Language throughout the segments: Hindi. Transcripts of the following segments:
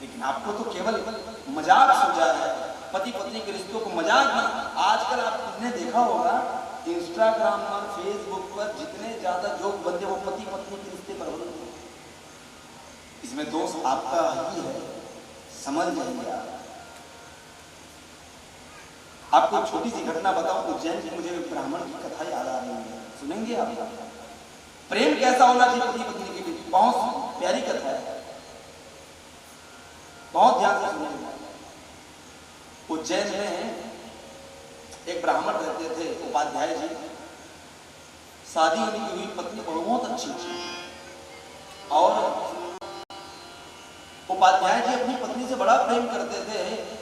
लेकिन आपको तो केवल मजाक सूझा है, पति पत्नी के रिश्तों को मजाक में। आजकल आपने देखा होगा इंस्टाग्राम पर, फेसबुक पर जितने ज्यादा जोक बनते वो पति पत्नी के रिश्ते पर बनते हैं। इसमें दोष आपका ही है, समझ जाइए आप। आपको एक छोटी सी घटना बताऊं, उज्जैन की मुझे ब्राह्मण की कथा याद आ रही है, सुनेंगे आप? प्रेम कैसा होना चाहिए पति पत्नी के बीच, बहुत प्यारी कथा है, बहुत ध्यान से सुनेंगे। उज्जैन में एक ब्राह्मण रहते थे, उपाध्याय जी। शादी उनकी हुई, पत्नी बहुत अच्छी थी और उपाध्याय जी अपनी पत्नी से बड़ा प्रेम करते थे।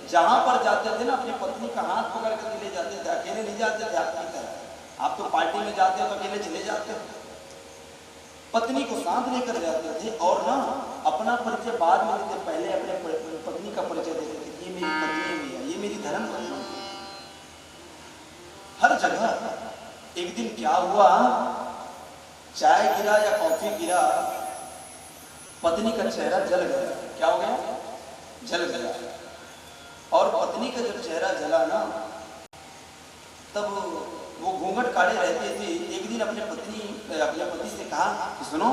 जहां पर जाते थे ना अपनी पत्नी का हाथ पकड़ कर ले जाते थे, अकेले नहीं जाते थे आपकी तरह। आप तो पार्टी में जाते हो तो अकेले चले जाते हो, पत्नी को साथ लेकर जाते थे और ना अपना परिचय बाद में देते, पहले अपने पत्नी का परिचय देते थे। ये मेरी पत्नी है, ये मेरी धर्म पत्नी। हर जगह एक दिन क्या हुआ, चाय गिरा या कॉफी गिरा, पत्नी का चेहरा जल गया। क्या हो गया? जल गया। और पत्नी का जब चेहरा जला ना, तब वो घूंघट काढ़े रहते थे। एक दिन अपने पति से कहा कि सुनो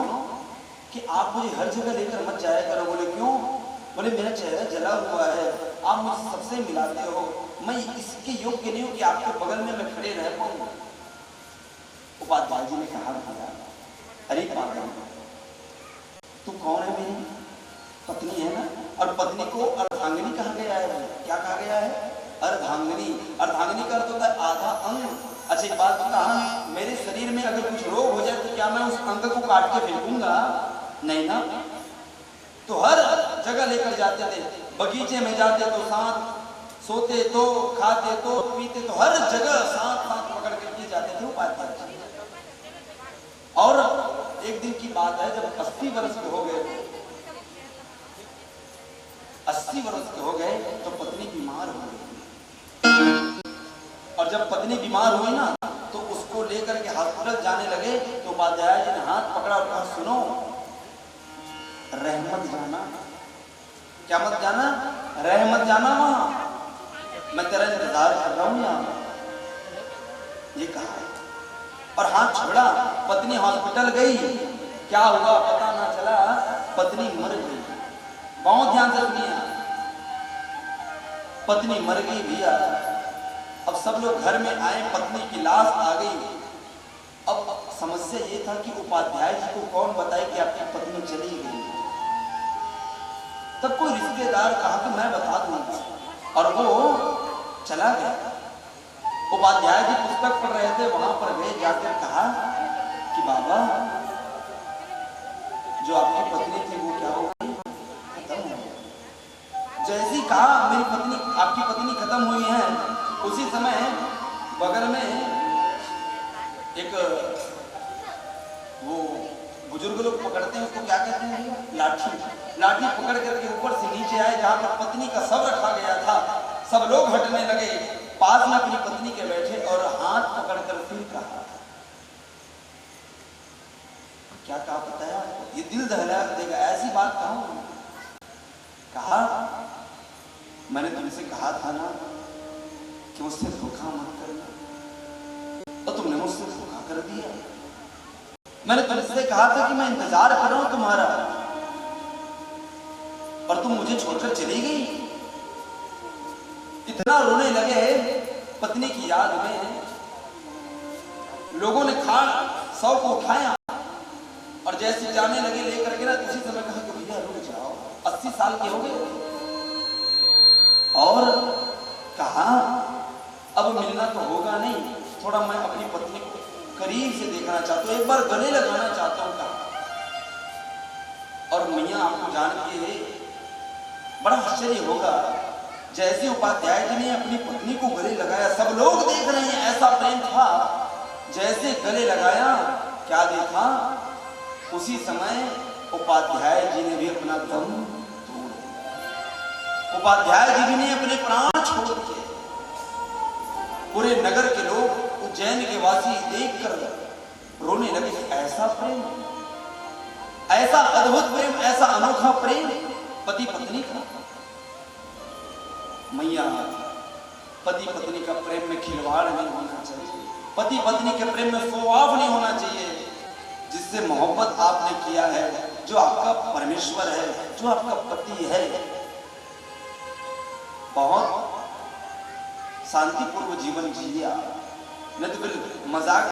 कि आप मुझे हर जगह लेकर मत जाया करो। बोले क्यों? बोले मेरा चेहरा जला हुआ है, आप मुझसे सबसे मिलाते हो, मैं इसके योग्य नहीं हूं कि आपके बगल में मैं खड़े रह पाऊं। उपाध्याय जी ने कहा अरे पागल, तू कौन है? मेरी पत्नी है ना। और पत्नी को अर्धांगिनी कहा गया है। क्या कहा गया है? अर्धांगिनी। अर्धांगिनी का अर्थ होता है आधा अंग। अच्छा एक बात बता, मेरे शरीर में अगर कुछ रोग हो जाए तो क्या मैं उस अंग को काट के फेंकूंगा? नहीं ना। तो हर जगह लेकर जाते थे, बगीचे में जाते तो साथ, सोते तो, खाते तो, पीते तो, हर जगह साथ साथ पकड़ कर जाते थे उपाध्याय जी। और एक दिन की बात है, जब 80 वर्ष के हो गए, 80 वर्ष के हो गए तो पत्नी बीमार हो गई। और जब पत्नी बीमार हुई ना तो उसको लेकर के हॉस्पिटल जाने लगे। तो उपाध्याय जी ने हाथ पकड़ा और कहा सुनो, रह मत जाना। क्या मत जाना? रह मत जाना वहां, मैं तेरा इंतजार कर रहा हूं यहां, ये कहा। और हाथ छोड़ा। पत्नी हॉस्पिटल गई, क्या हुआ पता ना चला, पत्नी मर गई। बहुत ध्यान से सुनिए, पत्नी मर गई भैया। अब सब लोग घर में आए, पत्नी की लाश आ गई। अब समस्या ये था कि उपाध्याय जी को कौन बताए कि आपकी पत्नी चली गई। तब कोई रिश्तेदार कहा कि मैं बता दूंगा, और वो चला गया। उपाध्याय जी पुस्तक पढ़ रहे थे, वहां पर गए, जाकर कहा कि बाबा जो आपकी पत्नी थी वो क्या हो गई? खत्म हो गई। जैसी कहा मेरी पत्नी, आपकी पत्नी खत्म हुई है, उसी समय बगल में एक वो बुजुर्ग लोग पकड़ते हैं, उसको क्या कहते हैं? लाठी। लाठी पकड़ करके ऊपर से नीचे आए, जहां पर पत्नी का शव रखा गया था। सब लोग हटने लगे, पास में अपनी पत्नी के बैठे और हाथ पकड़कर फिर कहा, क्या कहा पता है? ये दिल दहला देगा, ऐसी बात कहा मैंने तुमसे कहा था ना कि मुझसे धोखा मत करना, तो तुमने मुझसे धोखा कर दिया। मैंने तुमसे कहा था कि मैं इंतजार कर रहा हूं तुम्हारा, और तुम मुझे छोड़कर चली गई। इतना रोने लगे पत्नी की याद में। लोगों ने शव को उठाया और जैसे जाने लगे लेकर के ना, उसी समय कहा कि भैया रुक जाओ, 80 साल के हो गए। और कहा अब मिलना तो होगा नहीं, थोड़ा मैं अपनी पत्नी को करीब से देखना चाहता हूं, एक बार गले लगाना चाहता हूं। कहा और मैया आपको जान के बड़ा आश्चर्य होगा, जैसे उपाध्याय जी ने अपनी पत्नी को गले लगाया, सब लोग देख रहे हैं, ऐसा प्रेम था। जैसे गले लगाया, क्या देखा? उसी समय उपाध्याय जी ने भी अपना दम तोड़ दिया। उपाध्याय जी ने अपने प्राण छोड़ दिए। पूरे नगर के लोग, उज्जैन के वासी देखकर रोने लगे। ऐसा प्रेम, ऐसा अद्भुत प्रेम, ऐसा अनोखा प्रेम पति पत्नी का। मैया, पति पत्नी का प्रेम में खिलवाड़ नहीं होना चाहिए, पति पत्नी के प्रेम में फौआव नहीं होना चाहिए। जिससे मोहब्बत आपने किया है, जो आपका परमेश्वर है, जो आपका पति है, बहुत शांतिपूर्व जीवन जिए आप, नहीं तो फिर मजाक